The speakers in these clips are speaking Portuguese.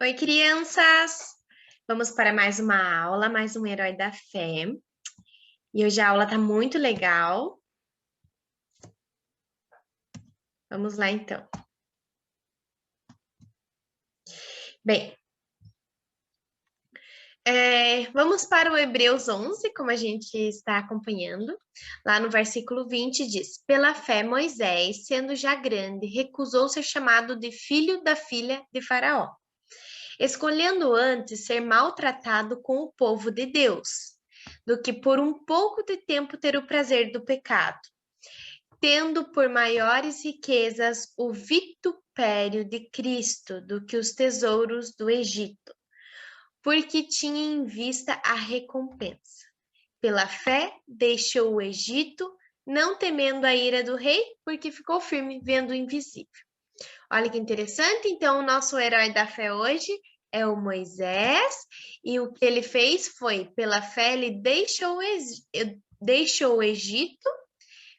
Oi, crianças! Vamos para mais uma aula, mais um Herói da Fé. E hoje a aula tá muito legal. Vamos lá, então. Bem, vamos para o Hebreus 11, como a gente está acompanhando. Lá no versículo 20 diz: Pela fé, Moisés, sendo já grande, recusou ser chamado de filho da filha de Faraó, escolhendo antes ser maltratado com o povo de Deus, do que por um pouco de tempo ter o prazer do pecado, tendo por maiores riquezas o vitupério de Cristo do que os tesouros do Egito, porque tinha em vista a recompensa. Pela fé, deixou o Egito, não temendo a ira do rei, porque ficou firme, vendo o invisível. Olha que interessante, então o nosso herói da fé hoje é o Moisés, e o que ele fez foi, pela fé, ele deixou o Egito,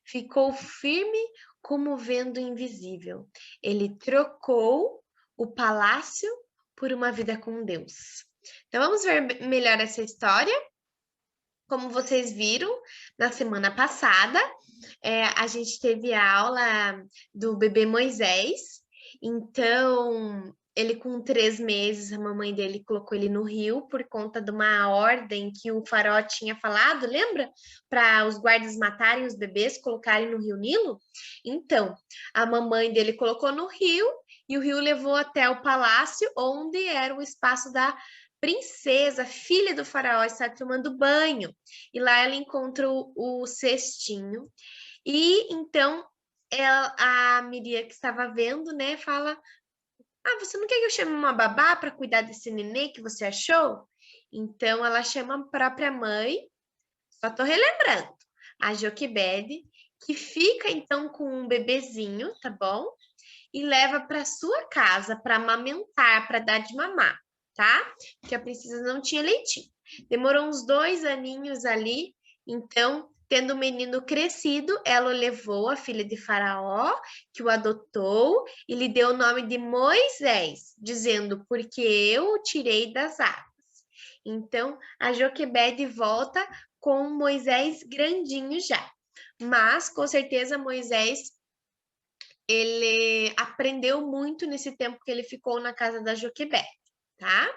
ficou firme como vendo invisível. Ele trocou o palácio por uma vida com Deus. Então vamos ver melhor essa história. Como vocês viram na semana passada, a gente teve a aula do bebê Moisés. Então, ele com 3 meses, a mamãe dele colocou ele no rio por conta de uma ordem que o faraó tinha falado, lembra? Para os guardas matarem os bebês, colocarem no rio Nilo. Então, a mamãe dele colocou no rio e o rio levou até o palácio, onde era o espaço da princesa, filha do faraó, está tomando banho. E lá ela encontra o cestinho. E então a Miriam, que estava vendo, né, fala: Ah, você não quer que eu chame uma babá para cuidar desse nenê que você achou? Então ela chama a própria mãe, só tô relembrando, a Joquebede, que fica então com um bebezinho, tá bom? E leva para sua casa para amamentar, para dar de mamar, tá? Porque a princesa não tinha leitinho. Demorou uns 2 aninhos ali, então, tendo o menino crescido, ela o levou a filha de Faraó, que o adotou, e lhe deu o nome de Moisés, dizendo: Porque eu o tirei das águas. Então, a Joquebede volta com Moisés grandinho já. Mas, com certeza, Moisés ele aprendeu muito nesse tempo que ele ficou na casa da Joquebede, tá?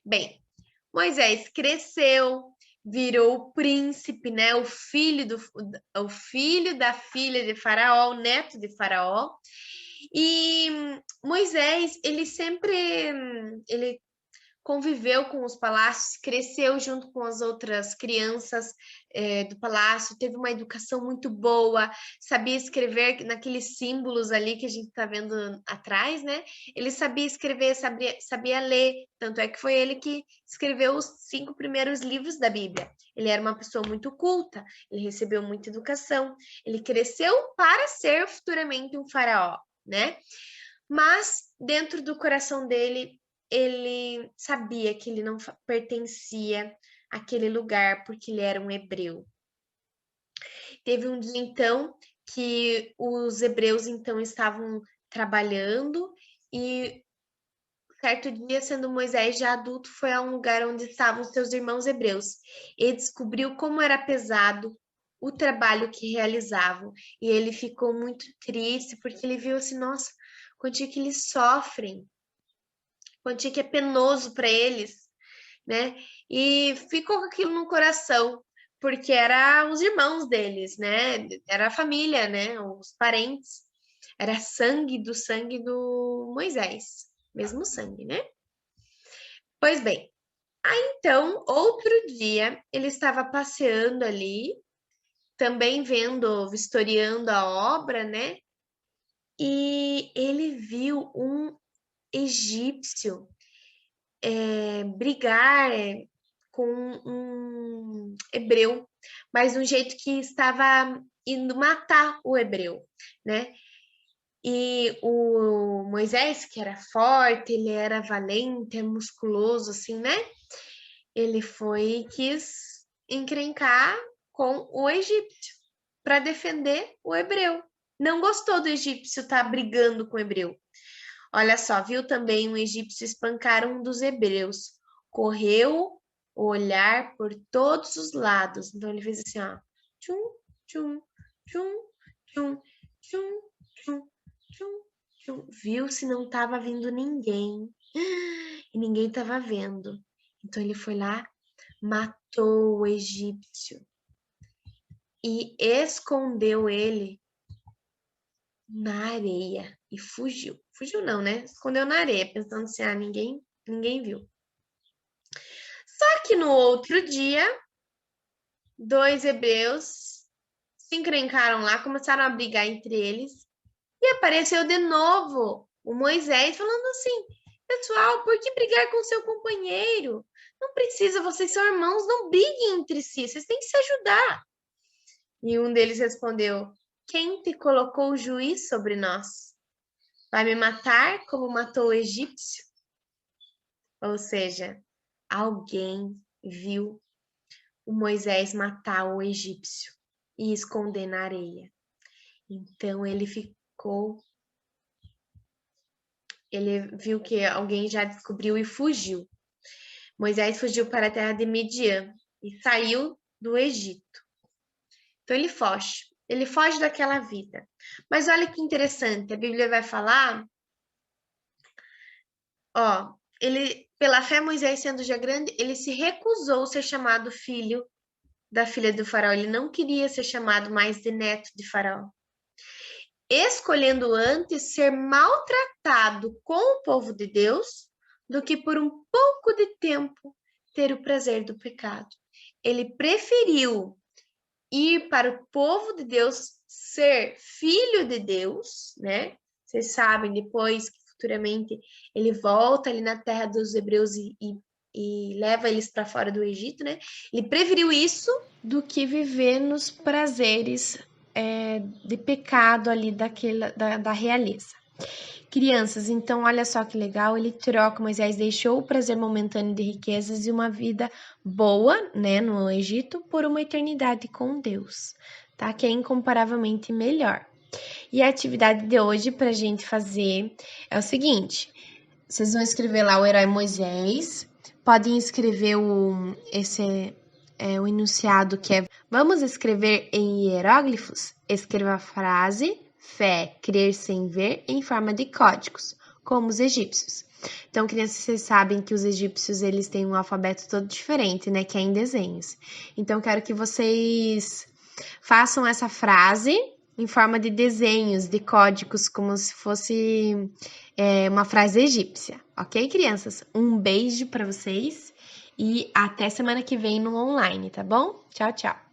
Bem, Moisés cresceu, virou o príncipe, né? O filho da filha de Faraó, o neto de Faraó. E Moisés, ele conviveu com os palácios, cresceu junto com as outras crianças do palácio, teve uma educação muito boa, sabia escrever naqueles símbolos ali que a gente está vendo atrás, né? Ele sabia escrever, sabia ler, tanto é que foi ele que escreveu os 5 primeiros livros da Bíblia. Ele era uma pessoa muito culta, ele recebeu muita educação, ele cresceu para ser futuramente um faraó, né? Mas dentro do coração dele, ele sabia que ele não pertencia àquele lugar porque ele era um hebreu. Teve um dia então que os hebreus então estavam trabalhando e certo dia, sendo Moisés já adulto, foi a um lugar onde estavam seus irmãos hebreus e descobriu como era pesado o trabalho que realizavam. E ele ficou muito triste porque ele viu assim, nossa, quanto que eles sofrem, quanto que é penoso para eles, né? E ficou com aquilo no coração, porque era os irmãos deles, né? Era a família, né? Os parentes. Era sangue do Moisés, mesmo sangue, né? Pois bem, então, outro dia, ele estava passeando ali, também vendo, vistoriando a obra, né? E ele viu um egípcio brigar com um hebreu, mas de um jeito que estava indo matar o hebreu, né? E o Moisés, que era forte, ele era valente, musculoso, assim, né? Ele foi e quis encrencar com o egípcio para defender o hebreu. Não gostou do egípcio estar brigando com o hebreu. Olha só, viu também um egípcio espancar um dos hebreus. Correu o olhar por todos os lados. Então ele fez assim, ó. Tchum, tchum, tchum, tchum, tchum, tchum, tchum, tchum. Viu se não estava vindo ninguém. E ninguém estava vendo. Então ele foi lá, matou o egípcio e escondeu ele na areia e fugiu. Fugiu não, né? Escondeu na areia, pensando assim, ah, ninguém viu. Só que no outro dia, 2 hebreus se encrencaram lá, começaram a brigar entre eles e apareceu de novo o Moisés falando assim, pessoal, por que brigar com seu companheiro? Não precisa, vocês são irmãos, não briguem entre si, vocês têm que se ajudar. E um deles respondeu, quem te colocou juiz sobre nós? Vai me matar como matou o egípcio? Ou seja, alguém viu o Moisés matar o egípcio e esconder na areia. Então ele viu que alguém já descobriu e fugiu. Moisés fugiu para a terra de Midian e saiu do Egito. Então ele foge daquela vida. Mas olha que interessante, a Bíblia vai falar, ó, pela fé Moisés sendo já grande, ele se recusou a ser chamado filho da filha do faraó, ele não queria ser chamado mais de neto de faraó. Escolhendo antes ser maltratado com o povo de Deus do que por um pouco de tempo ter o prazer do pecado. Ele preferiu ir para o povo de Deus, ser filho de Deus, né? Vocês sabem, depois que futuramente ele volta ali na terra dos hebreus e leva eles para fora do Egito, né? Ele preferiu isso do que viver nos prazeres de pecado ali da realeza. Crianças, então olha só que legal, ele troca, Moisés deixou o prazer momentâneo de riquezas e uma vida boa, né, no Egito, por uma eternidade com Deus, tá? Que é incomparavelmente melhor. E a atividade de hoje pra gente fazer é o seguinte, vocês vão escrever lá o herói Moisés, podem escrever o enunciado que é, vamos escrever em hieróglifos? Escreva a frase, fé, crer sem ver, em forma de códigos, como os egípcios. Então, crianças, vocês sabem que os egípcios, eles têm um alfabeto todo diferente, né, que é em desenhos. Então, quero que vocês façam essa frase em forma de desenhos, de códigos, como se fosse uma frase egípcia, ok, crianças? Um beijo para vocês e até semana que vem no online, tá bom? Tchau, tchau!